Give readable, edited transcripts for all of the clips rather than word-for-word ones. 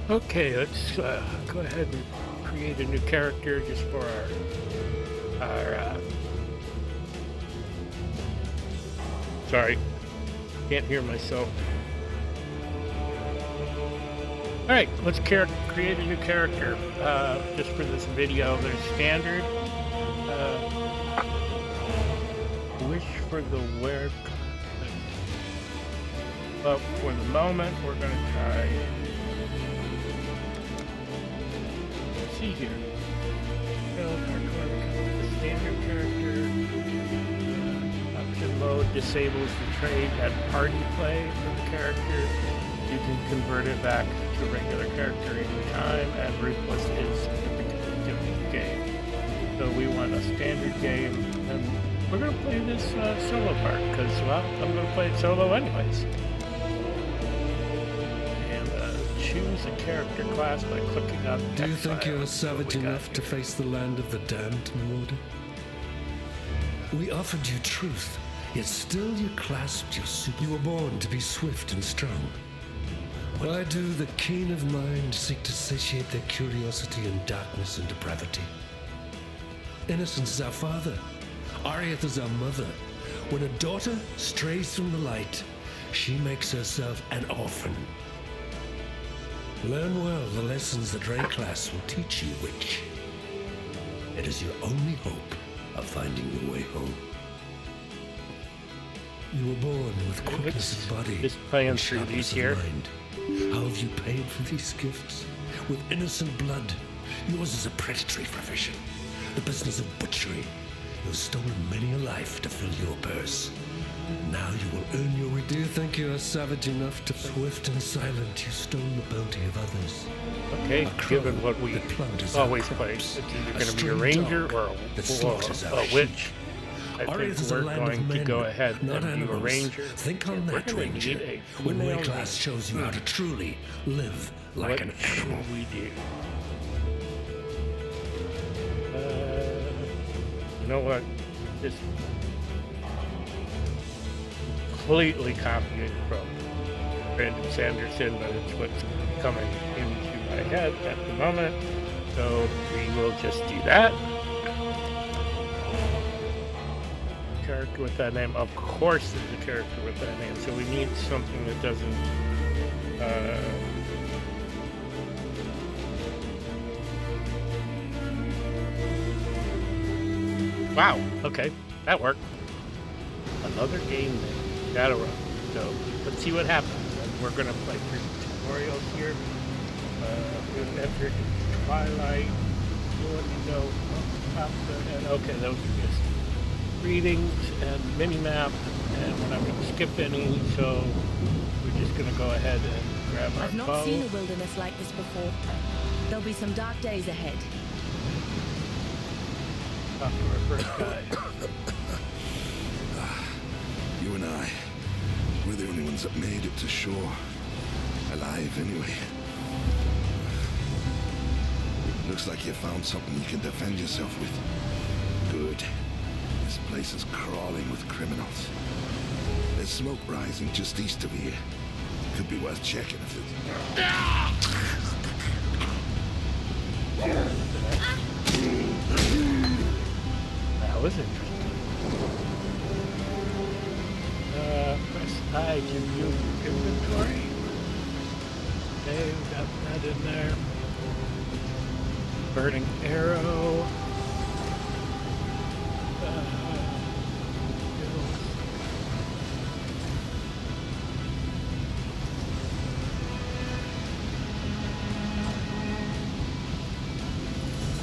Okay, let's go ahead and create a new character just for our sorry, can't hear myself. All right, let's create a new character just for this video. There's standard, wish for the wear. But for the moment, we're going to try. Let's see here. The standard character. Option mode disables the trade at party play for the character. You can convert it back to regular character anytime, and Wraeclast is significantly different game. So we want a standard game, and we're going to play this solo part because, well, I'm going to play it solo anyways. Choose a character class by clicking on Exile. Do you think you're savage enough to face the land of the damned, Milord? We offered you truth, yet still you clasped your super. You were born to be swift and strong. Why do the keen of mind seek to satiate their curiosity in darkness and depravity? Innocence is our father. Arieth is our mother. When a daughter strays from the light, she makes herself an orphan. Learn well the lessons that Wraeclast will teach you, witch. It is your only hope of finding your way home. You were born with quickness of body just playing and through sharpness these here. of mind. How have you paid for these gifts? With innocent blood. Yours is a predatory profession, the business of butchery. You have stolen many a life to fill your purse. Now you will earn your reward. Do you think you are savage enough to swift and silent? You stole the bounty of others. Okay, given what we always play, it's either going to be a ranger or a witch. I think we're going to go ahead and do a ranger. Think on that, ranger. When Wraeclast shows you how to truly live like an animal. What should we do? You know what? Just completely copied from Brandon Sanderson, but it's what's coming into my head at the moment. So we will just do that. Character with that name, of course there's a character with that name, so we need something that doesn't wow, okay, that worked. Another game name, gotta run. So let's see what happens. And we're gonna play through tutorials here. We've entered Twilight. And okay, those are just readings and mini-map, and we're not going to skip any, so we're just going to go ahead and grab our I've not bow. seen a wilderness like this before. There'll be some dark days ahead. Talk to our first guy. You and I, we're the only ones that made it to shore. Alive, anyway. Looks like you found something you can defend yourself with. Good. This place is crawling with criminals. There's smoke rising just east of here. Could be worth checking if it's... That was interesting. Press I to view inventory. Okay, we got that in there. Burning arrow.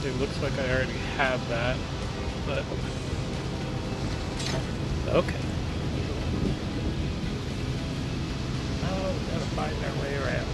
It looks like I already have that, but okay. Now we gotta find our way around.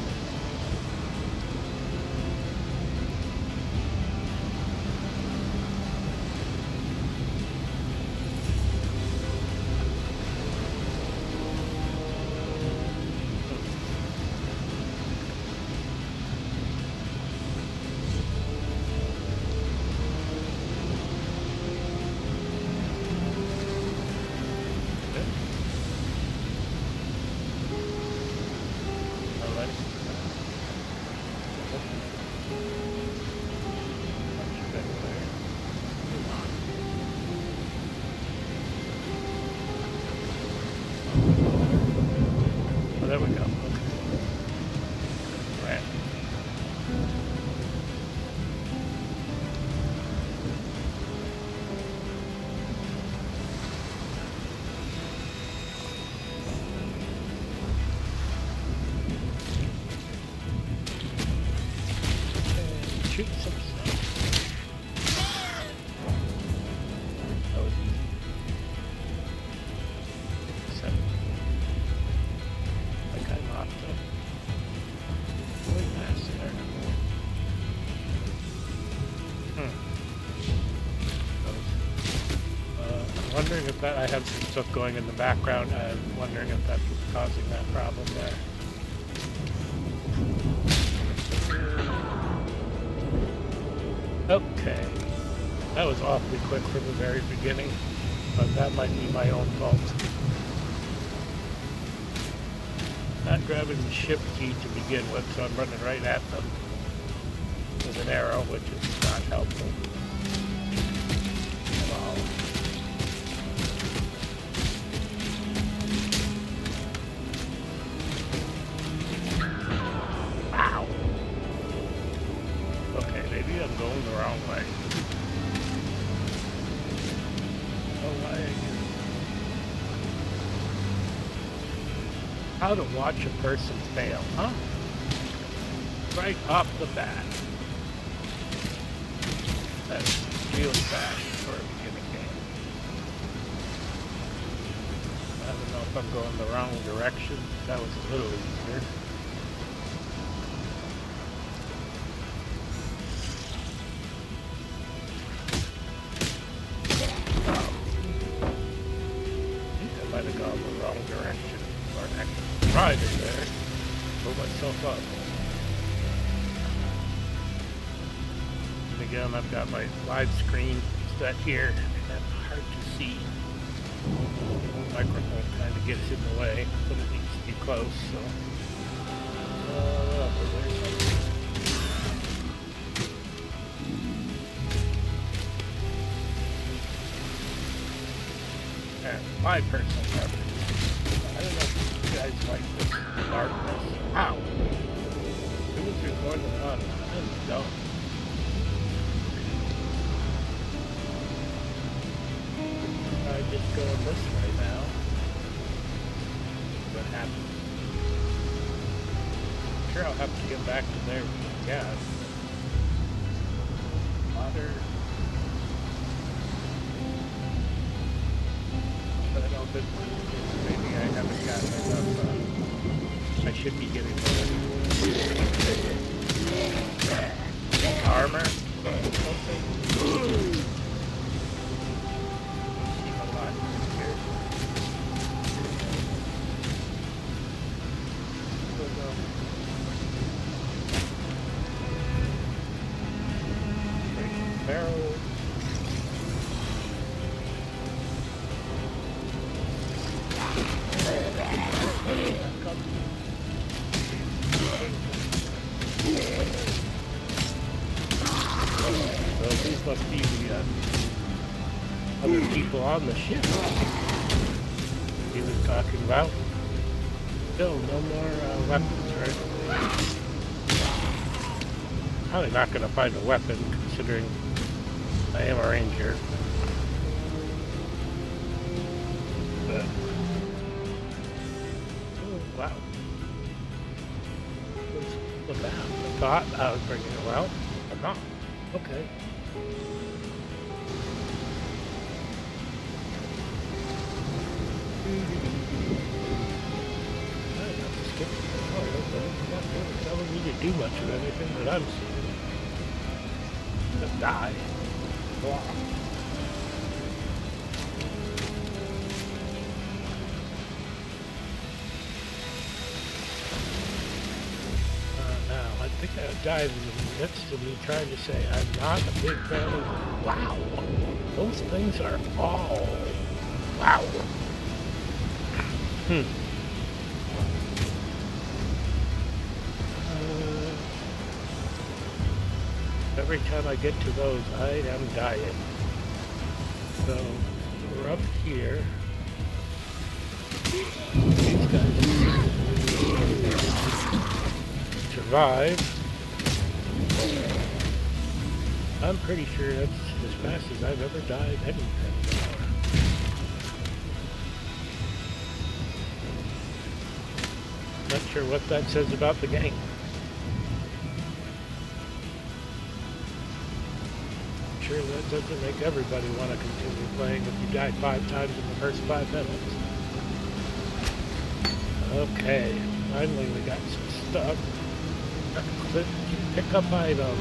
wondering if that, I have some stuff going in the background. I'm wondering if that's what's causing that problem there. Okay. That was awfully quick from the very beginning, but that might be my own fault. Not grabbing the shift key to begin with, so I'm running right at them with an arrow, which is not helpful at all. Wow. Okay, maybe I'm going the wrong way. How to watch a person fail, huh? Right off the bat. That's really bad for a beginning game. I don't know if I'm going the wrong direction. That was a little easier. Right in there. Pull myself up. And again, I've got my live screen set here, and that's hard to see. The microphone kind of gets in the way, but it needs to be close, so. And my personal preference. I don't know if you guys like this darkness. Ow! It was through more than one. I don't. I'm just going this way now. What happened? I'm sure I'll have to get back to there with gas. Water. But I don't think maybe I haven't gotten enough. I should be getting armor. Something. See a lot here. Barrel. Well, these must be the other people on the ship he was talking about. Still, no more weapons, right? Probably not going to find a weapon, considering I am a ranger. But, oh, wow. What's that? I thought I was bringing it well. I'm not. Okay. Not really telling me to do much of anything that I'm seeing. Just die. Blah. Now, I think I died in the midst of me trying to say I'm not a big fan of. Wow. Those things are all. Wow. Every time I get to those, I am dying. So, we're up here. These guys survive. I'm pretty sure that's as fast as I've ever died anything. Not sure what that says about the game. Sure that doesn't make everybody want to continue playing if you die 5 times in the first 5 minutes. Okay, finally we got some stuff. Click, pick up item.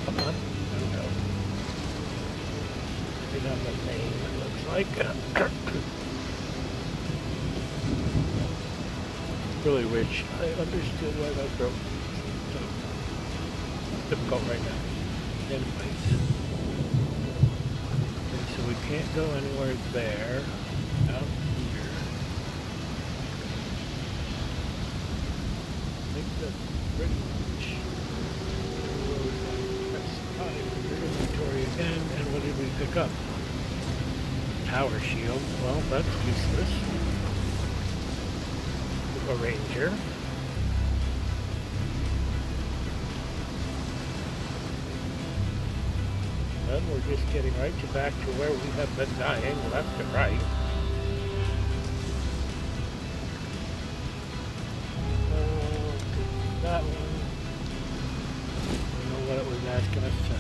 Come on. There we go. working on the name, it looks like. Really wish I understood why that broke so difficult right now. Anyways. Okay, so we can't go anywhere there. Out here. I think that's pretty much where we're going to press 5 in your inventory again. And what did we pick up? Tower shield. Well, that's useless. A ranger. And we're just getting right back to where we have been dying, left and right. That one. I don't know what it was asking us to. I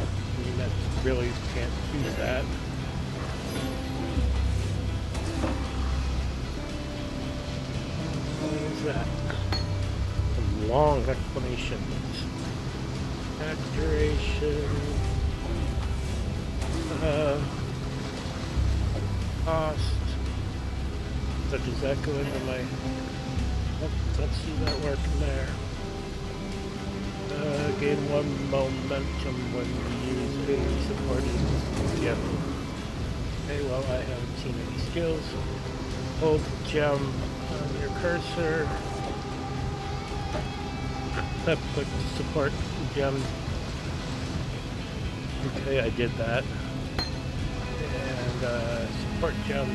mean, that's really can't use that. That some long explanations. Duration, cost. So does that go into my? Let's see that working there. Gain 1 momentum when you use a supported gem. Okay, well I haven't seen any skills. Hold gem on your cursor. That put support gem. Okay, I did that. And support gem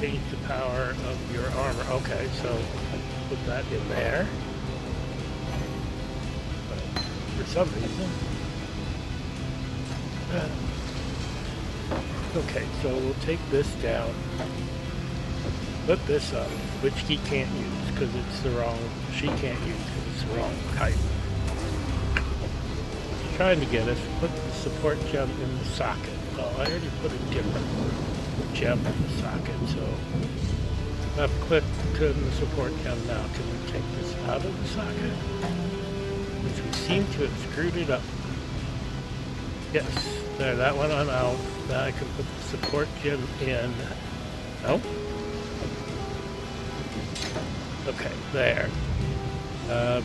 gains the power of your armor. Okay, so put that in there. But for some reason. Okay, so we'll take this down. Put this up, which he can't use because it's the wrong, she can't use because it's the wrong type. He's trying to get us to put the support gem in the socket. Well, I already put a different gem in the socket, so I've clicked to the support gem now. Can we take this out of the socket? Which we seem to have screwed it up. Yes, there, that one I'm out. Now I can put the support gem in. Nope. Okay, there.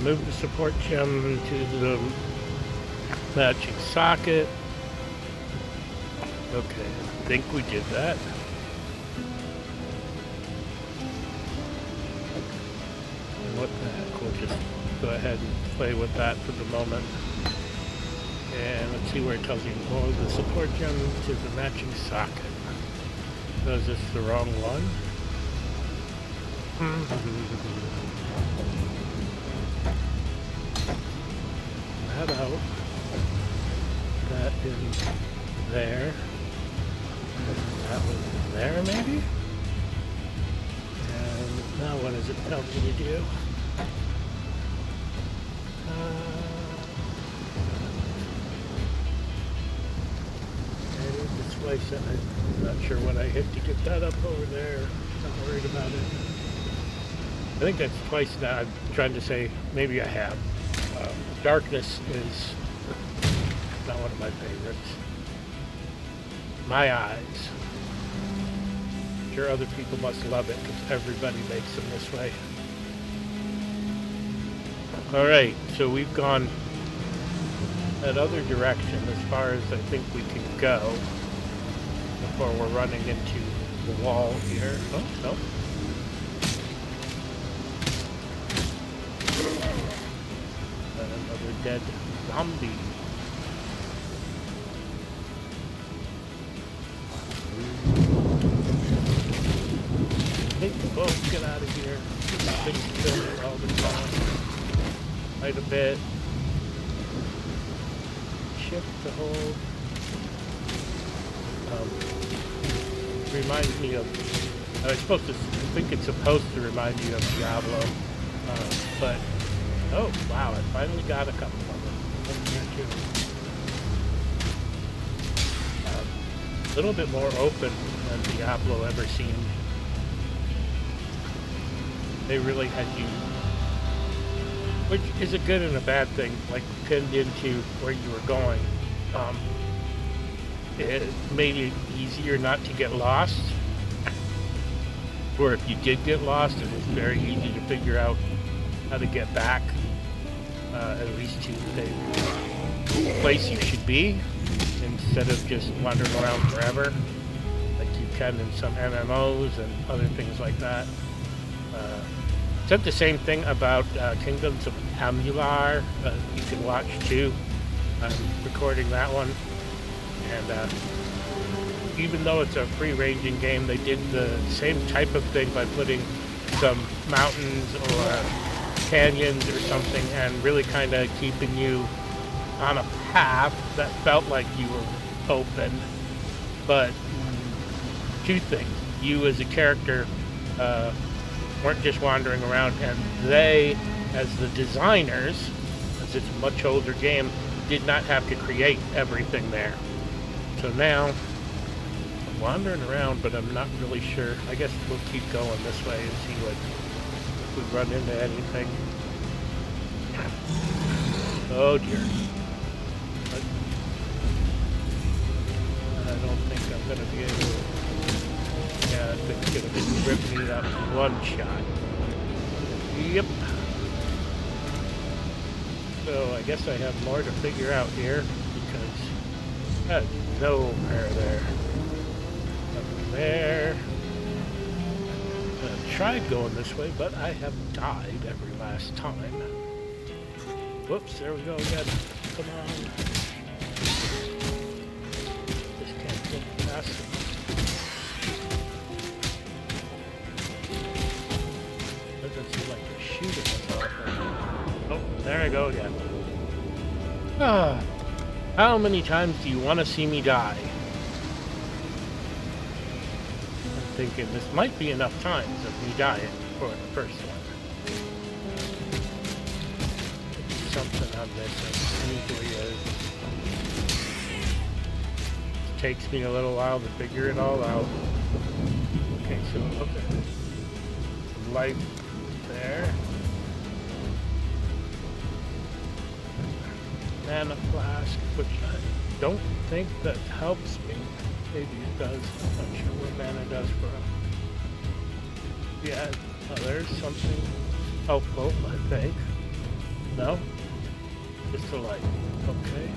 Move the support gem to the matching socket. Okay, I think we did that. And what the heck, we'll just go ahead and play with that for the moment. And let's see where it tells you. Oh, the support gem to the matching socket. So is this the wrong one? That out. That in there. That was in there, maybe? And now what does it tell me to do? Displace it. I'm not sure what I hit to get that up over there. Not worried about it. I think that's twice now. I'm trying to say maybe I have. Darkness is not one of my favorites. My eyes. I'm sure other people must love it because everybody makes them this way. Alright, so we've gone that other direction as far as I think we can go before we're running into the wall here. Oh, no. Another dead zombie. Hey, folks, get out of here. Things kill me all the time. Quite a bit. Shift to hold. Reminds me of. I was supposed to. I think it's supposed to remind you of Diablo, but. Oh, wow, I finally got a couple of them. A little bit more open than Diablo ever seemed. They really had you, which is a good and a bad thing, like pinned into where you were going. It made it easy easier not to get lost. Or if you did get lost, it was very easy to figure out how to get back, at least to the place you should be, instead of just wandering around forever, like you can in some MMOs and other things like that. Said the same thing about Kingdoms of Amalur. You can watch too. I'm recording that one, and even though it's a free-ranging game, they did the same type of thing by putting some mountains or canyons or something, and really kind of keeping you on a path that felt like you were open. But two things: you as a character weren't just wandering around, and they, as the designers, as it's a much older game, did not have to create everything there. So now I'm wandering around, but I'm not really sure. I guess we'll keep going this way and see what, if we run into anything. Oh dear. I don't think I'm going to be able to. Yeah, it's going to be ripping it up in one shot. Yep. So I guess I have more to figure out here, because there's nowhere there. Up there. I tried going this way, but I have died every last time. Whoops, there we go again. Come on. Just can't get past it. Doesn't seem like they're shooting us off there. Oh, there I go again. Ah, how many times do you want to see me die? I'm thinking this might be enough times of me dying for the first one. Something I'm missing. Usually is. It takes me a little while to figure it all out. Okay, so okay. Life there. Mana flask, which I don't think that helps me. Maybe it does. I'm not sure what mana does for us. Yeah, there's something helpful, I think. No? Just a light. Okay.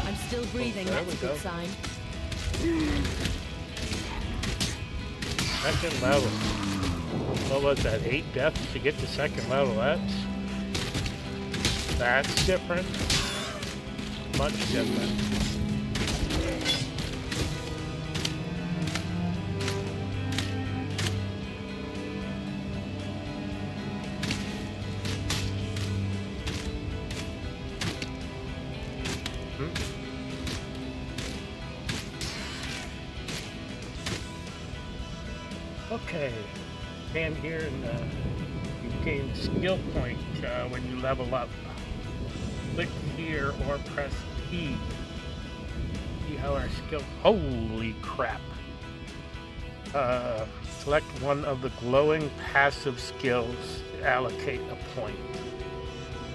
I'm still breathing. That's a good sign. Second level. What was that? 8 deaths to get to second level. That's different. Much different. Okay, stand here and you gain skill point when you level up. Click here or press E. See how our skill. Holy crap! Select one of the glowing passive skills to allocate a point.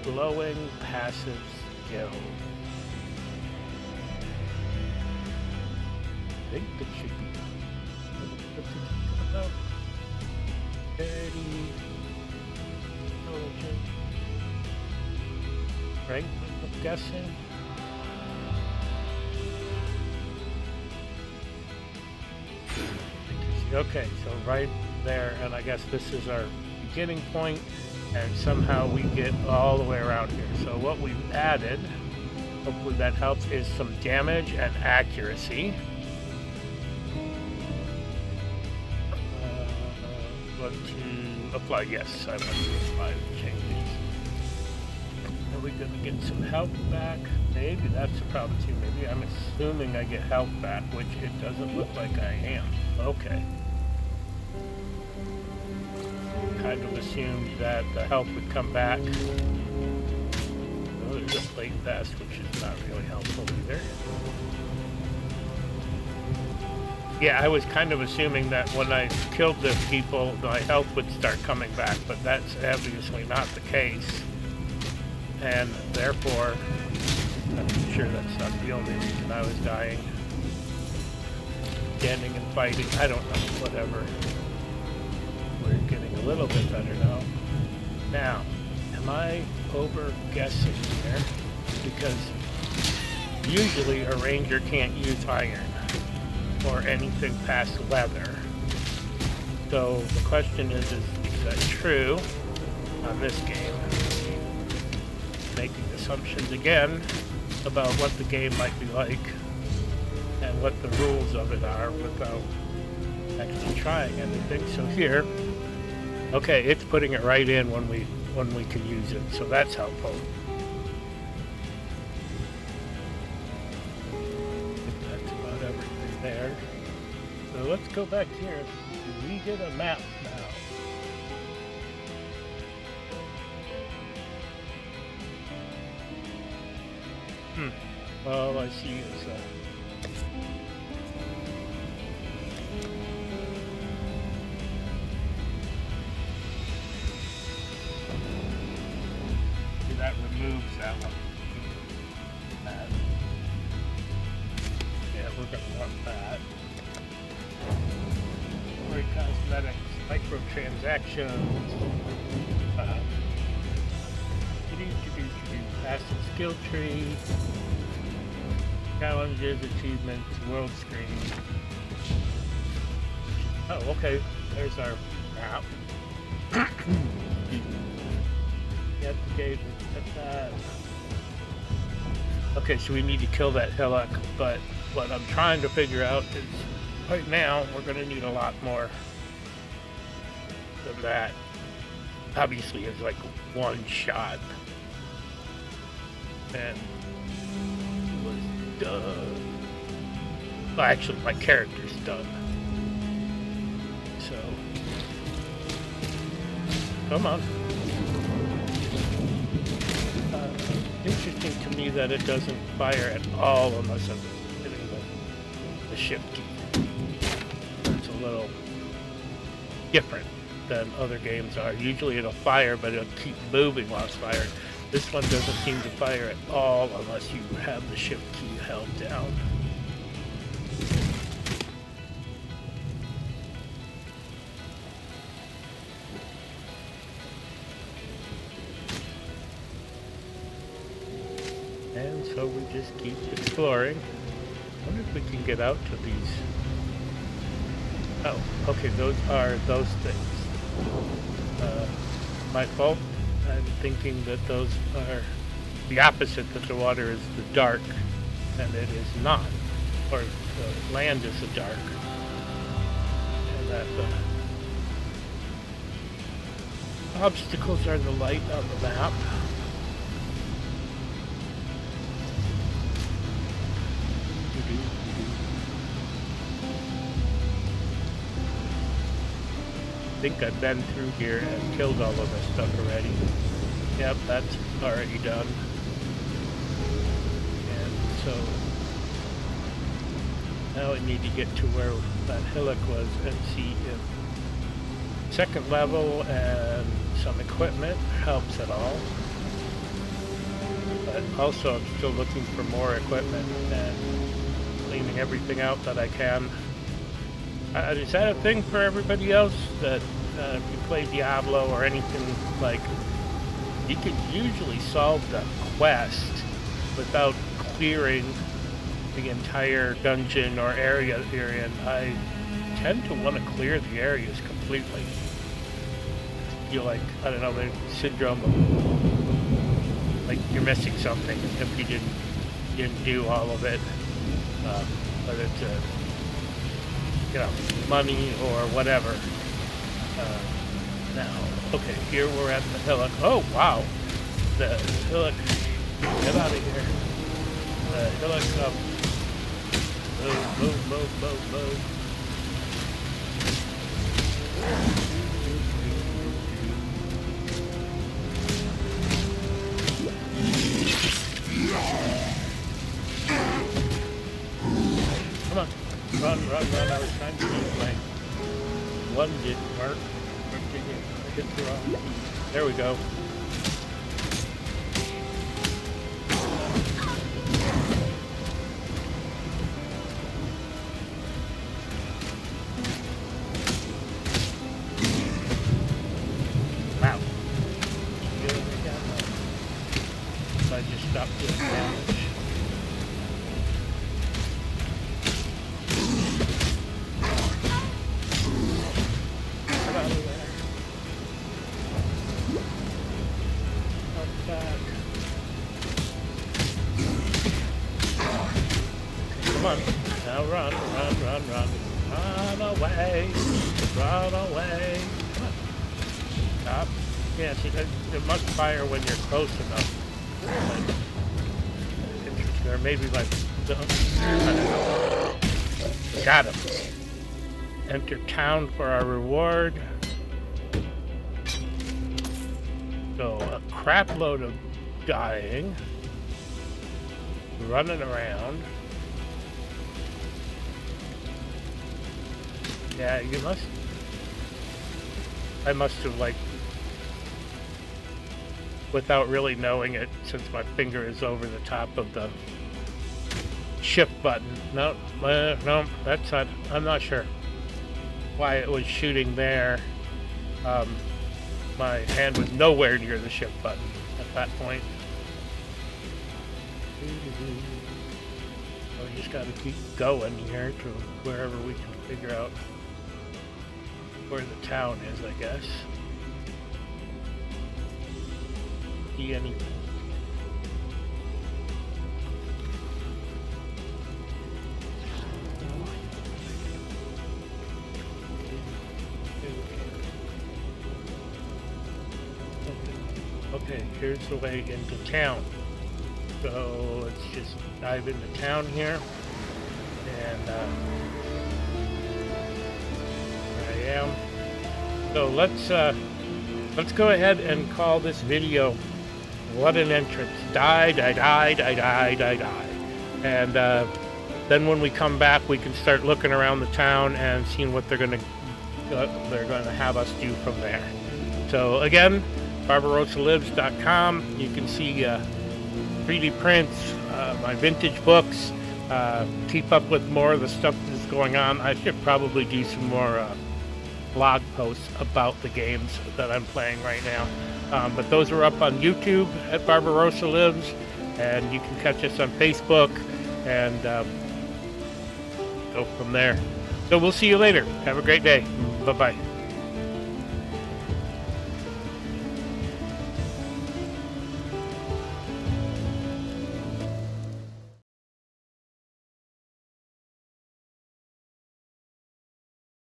Glowing passive skill. I think that should be. Steady, intelligent, right? I'm guessing. Okay, so right there, and I guess this is our beginning point, and somehow we get all the way around here. So what we've added, hopefully that helps, is some damage and accuracy. To apply, yes, I want to apply the changes. Are we going to get some health back? Maybe that's a problem too. Maybe I'm assuming I get health back, which it doesn't look like I am. Okay. Kind of assumed that the health would come back. Oh, there's a plate vest, which is not really helpful either. Yeah, I was kind of assuming that when I killed the people, my health would start coming back, but that's obviously not the case. And therefore, I'm sure that's not the only reason I was dying. Standing and fighting, I don't know, whatever. We're getting a little bit better now. Now, am I over-guessing here? Because usually a ranger can't use iron or anything past leather. So the question is that true on this game? Making assumptions again about what the game might be like and what the rules of it are without actually trying anything. So here, okay, it's putting it right in when we can use it, so that's helpful. That's about everything there. So let's go back here. Do we get a map now? All I see is that removes that one. Yeah, we're gonna want that. Story cosmetics, microtransactions, passive skill tree, challenges, achievements, world screen. Oh, okay. There's our map. Get the gauge. That. Okay, so we need to kill that hillock, but what I'm trying to figure out is right now we're going to need a lot more than that. Obviously, it's like one shot. And it was done. Well, actually, my character's done. So, come on. Interesting to me that it doesn't fire at all unless I'm hitting the shift key. It's a little different than other games are. Usually it'll fire, but it'll keep moving while it's firing. This one doesn't seem to fire at all unless you have the shift key held down. And so we just keep exploring. I wonder if we can get out to these. Oh, okay, those are those things. My fault. I'm thinking that those are the opposite, that the water is the dark, and it is not. Or the land is the dark. And that the obstacles are the light on the map. I think I've been through here and killed all of this stuff already. Yep, that's already done. And so now I need to get to where that hillock was and see if second level and some equipment helps at all. But also I'm still looking for more equipment and cleaning everything out that I can. Is that a thing for everybody else, that if you play Diablo or anything, like, you can usually solve the quest without clearing the entire dungeon or area you're in? I tend to want to clear the areas completely. I feel like, I don't know, the syndrome of, like, you're missing something if you didn't do all of it, whether it's money or whatever. Now, okay, here we're at the hillock. Oh, wow. The hillock. Get out of here. The hillock up. Move. Come on. Run. I was one didn't work. I hit the wrong. There we go. Wow. So I just stopped doing damage. Get out of there. Come back. Come on. Now run, run, run, run. Run away. Run away. Come on. Stop. Yeah, see, it must fire when you're close enough. Like, interesting. Or maybe like, I don't know. Got him. Enter town for our reward. So, a crap load of dying. Running around. Yeah, you must... I must have, like... without really knowing it, since my finger is over the top of the shift button. No, no, that's not... I'm not sure why it was shooting there. My hand was nowhere near the shift button at that point. So we just gotta keep going here to wherever we can figure out where the town is, I guess. See anything? Okay, here's the way into town. So let's just dive into town here. And there I am. So let's go ahead and call this video "What an Entrance." Die, die, die, die, die, die, die. And then when we come back, we can start looking around the town and seeing what they're gonna have us do from there. So again, BarbarossaLives.com. You can see 3D prints, my vintage books, keep up with more of the stuff that's going on. I should probably do some more blog posts about the games that I'm playing right now. But those are up on YouTube at Barbarossa Lives, and you can catch us on Facebook and go from there. So we'll see you later. Have a great day. Bye-bye.